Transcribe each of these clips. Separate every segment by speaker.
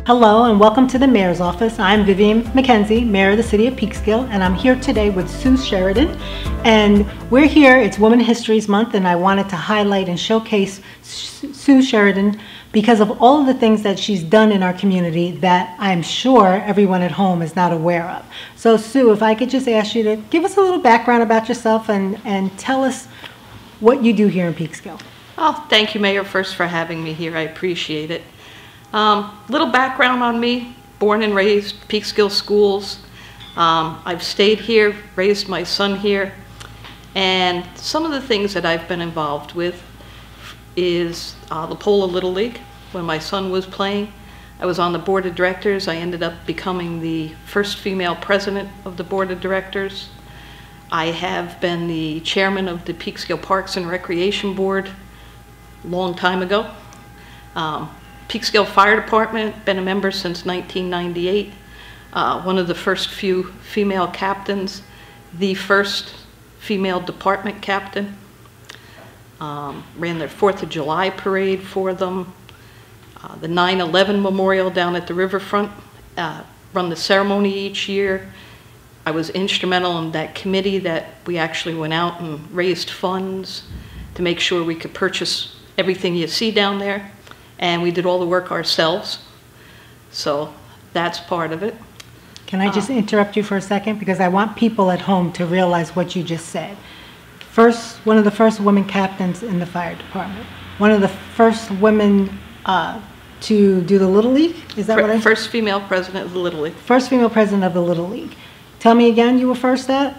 Speaker 1: Hello and welcome to the Mayor's Office. I'm Vivian McKenzie, Mayor of the City of Peekskill, and I'm here today with Sue Sheridan. And we're here, it's Women Histories Month, and I wanted to highlight and showcase Sue Sheridan because of all of the things that she's done in our community that I'm sure everyone at home is not aware of. So Sue, if I could just ask you to give us a little background about yourself and tell us what you do here in Peekskill.
Speaker 2: Oh, thank you, Mayor, first for having me here. I appreciate it. Little background on me, born and raised Peekskill schools. I've stayed here, raised my son here, and some of the things that I've been involved with is the Polo Little League. When my son was playing, I was on the board of directors. I ended up becoming the first female president of the board of directors. I have been the chairman of the Peekskill Parks and Recreation Board a long time ago. Peekskill Fire Department, been a member since 1998. One of the first few female captains, the first female department captain. Ran their 4th of July parade for them. The 9/11 memorial down at the riverfront, run the ceremony each year. I was instrumental in that committee that we actually went out and raised funds to make sure we could purchase everything you see down there. And we did all the work ourselves. So that's part of it.
Speaker 1: Can I just interrupt you for a second? Because I want people at home to realize what you just said. One of the first women captains in the fire department. One of the first women to do the Little League? Is that what I said?
Speaker 2: First female president of the Little League.
Speaker 1: First female president of the Little League. Tell me again, you were first at?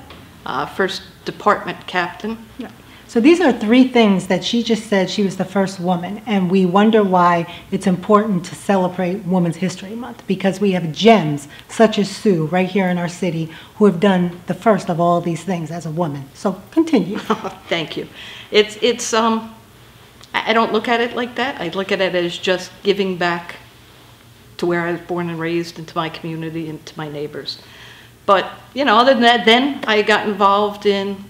Speaker 2: First department captain.
Speaker 1: Yeah. So these are 3 things that she just said she was the first woman, and we wonder why it's important to celebrate Women's History Month, because we have gems such as Sue right here in our city who have done the first of all these things as a woman. So continue.
Speaker 2: Thank you. I don't look at it like that. I look at it as just giving back to where I was born and raised and to my community and to my neighbors. But, you know, other than that, then I got involved in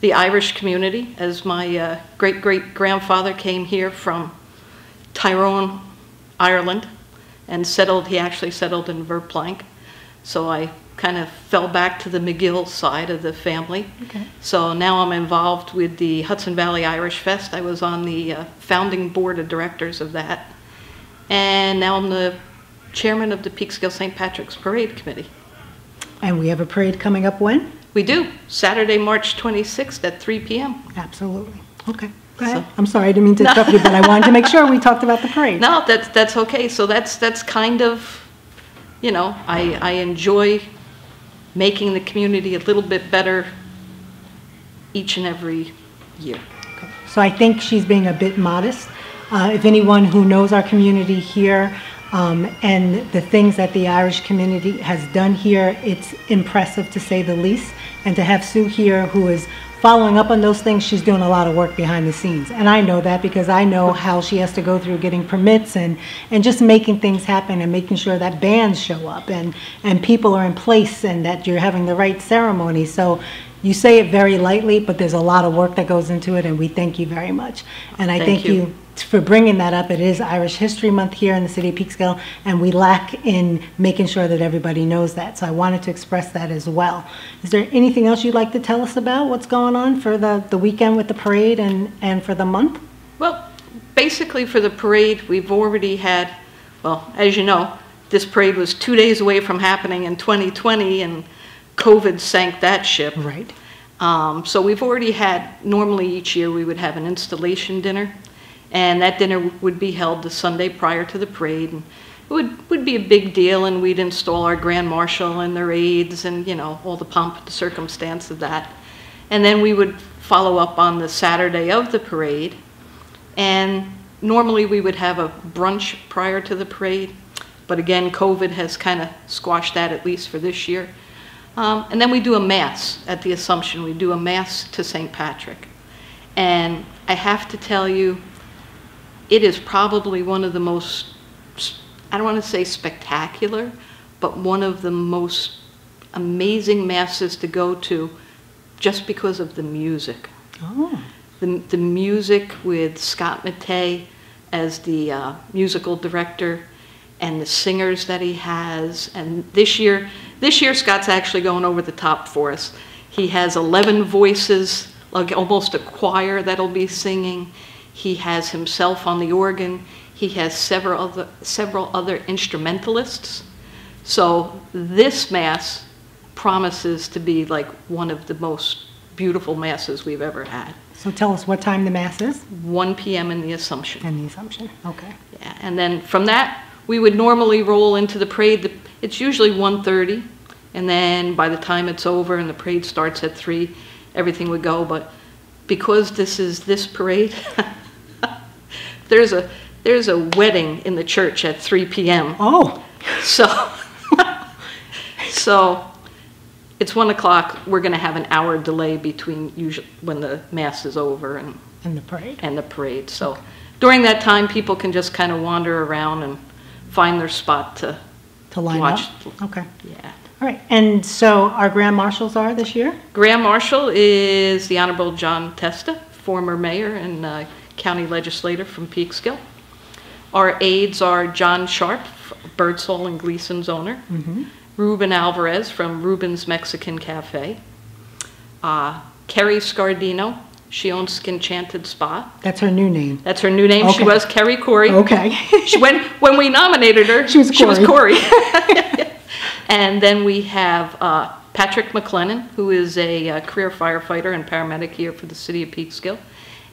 Speaker 2: the Irish community, as my great-great-grandfather came here from Tyrone, Ireland, and he actually settled in Verplank. So I kind of fell back to the McGill side of the family.
Speaker 1: Okay.
Speaker 2: So now I'm involved with the Hudson Valley Irish Fest. I was on the founding board of directors of that. And now I'm the chairman of the Peekskill St. Patrick's Parade Committee.
Speaker 1: And we have a parade coming up when?
Speaker 2: We do. Saturday, March 26th at 3 p.m.
Speaker 1: Absolutely. Okay. Go ahead. I'm sorry, I didn't mean to interrupt you, but I wanted to make sure we talked about the parade.
Speaker 2: No, that's okay. So that's kind of, you know, I enjoy making the community a little bit better each and every year.
Speaker 1: Okay. So I think she's being a bit modest. If anyone who knows our community here, and the things that the Irish community has done here, it's impressive to say the least. And to have Sue here who is following up on those things, she's doing a lot of work behind the scenes. And I know that because I know how she has to go through getting permits and just making things happen and making sure that bands show up and people are in place and that you're having the right ceremony. So you say it very lightly, but there's a lot of work that goes into it, and we thank you very much. And I thank you for bringing that up. It is Irish History Month here in the city of Peekskill, and we lack in making sure that everybody knows that. So I wanted to express that as well. Is there anything else you'd like to tell us about what's going on for the weekend with the parade and for the month?
Speaker 2: Well, basically for the parade, we've already had, well, as you know, this parade was 2 days away from happening in 2020, and COVID sank that ship.
Speaker 1: Right.
Speaker 2: So we've already had, normally each year we would have an installation dinner, and that dinner would be held the Sunday prior to the parade. And it would be a big deal, and we'd install our Grand Marshal and their aides and, you know, all the pomp and circumstance of that. And then we would follow up on the Saturday of the parade, and normally we would have a brunch prior to the parade, but again, COVID has kind of squashed that, at least for this year. And then we do a Mass at the Assumption. We do a Mass to St. Patrick. And I have to tell you, it is probably one of the most, I don't want to say spectacular, but one of the most amazing Masses to go to just because of the music.
Speaker 1: Oh.
Speaker 2: The music with Scott Mattei as the musical director, and the singers that he has. And this year Scott's actually going over the top for us. He has 11 voices, like almost a choir that'll be singing. He has himself on the organ. He has several other instrumentalists. So this Mass promises to be like one of the most beautiful Masses we've ever had.
Speaker 1: So tell us what time the Mass is.
Speaker 2: 1 p.m. in the Assumption.
Speaker 1: In the Assumption, okay.
Speaker 2: Yeah, and then from that, we would normally roll into the parade. It's usually 1:30, and then by the time it's over and the parade starts at 3, everything would go. But because this is this parade, there's a wedding in the church at 3 p.m.
Speaker 1: Oh.
Speaker 2: So it's 1 o'clock. We're going to have an hour delay between usually when the Mass is over and the parade. So during that time, people can just kind of wander around and find their spot to
Speaker 1: line
Speaker 2: watch.
Speaker 1: Up. Okay.
Speaker 2: Yeah.
Speaker 1: All right. And so our Grand Marshals are this year?
Speaker 2: Grand Marshal is the Honorable John Testa, former mayor and county legislator from Peekskill. Our aides are John Sharp, Birdsall and Gleason's owner. Mm-hmm. Ruben Alvarez from Ruben's Mexican Cafe. Kerry Scardino, she owns Enchanted Spa.
Speaker 1: That's her new name.
Speaker 2: That's her new name. Okay. She was Kerry Corey.
Speaker 1: Okay.
Speaker 2: When we nominated her,
Speaker 1: she was Corey.
Speaker 2: And then we have Patrick McLennan, who is a career firefighter and paramedic here for the city of Peekskill,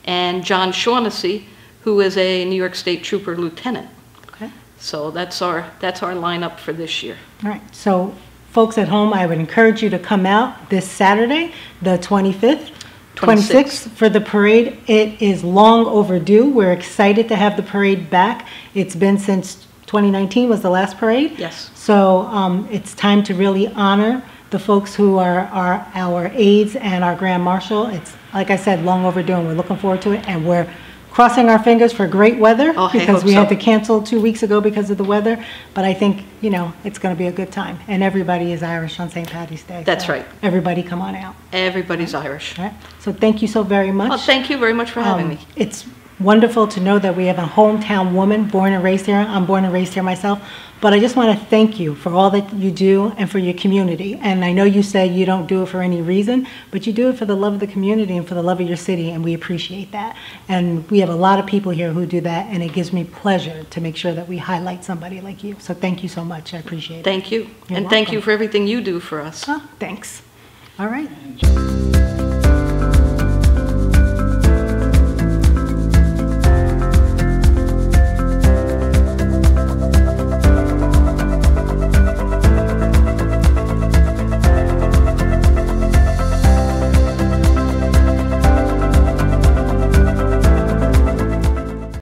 Speaker 2: and John Shaughnessy, who is a New York State Trooper lieutenant. Okay. So that's our lineup for this year.
Speaker 1: All right. So folks at home, I would encourage you to come out this Saturday, the 26th for the parade. It is long overdue. We're excited to have the parade back. It's been since 2019 was the last parade.
Speaker 2: Yes.
Speaker 1: So it's time to really honor the folks who are our aides and our Grand Marshal. It's, like I said, long overdue, and we're looking forward to it. And we're crossing our fingers for great weather, because we had to cancel 2 weeks ago because of the weather. But I think, it's going to be a good time. And everybody is Irish on St. Paddy's Day.
Speaker 2: That's right.
Speaker 1: Everybody come on out.
Speaker 2: Everybody's Irish.
Speaker 1: All right. So thank you so very much.
Speaker 2: Well, thank you very much for having me.
Speaker 1: It's wonderful to know that we have a hometown woman born and raised here. I'm born and raised here myself. But I just want to thank you for all that you do and for your community. And I know you say you don't do it for any reason, but you do it for the love of the community and for the love of your city, and we appreciate that. And we have a lot of people here who do that, and it gives me pleasure to make sure that we highlight somebody like you. So thank you so much. I appreciate it.
Speaker 2: Thank you. And thank you for everything you do for us.
Speaker 1: Oh, thanks. All right.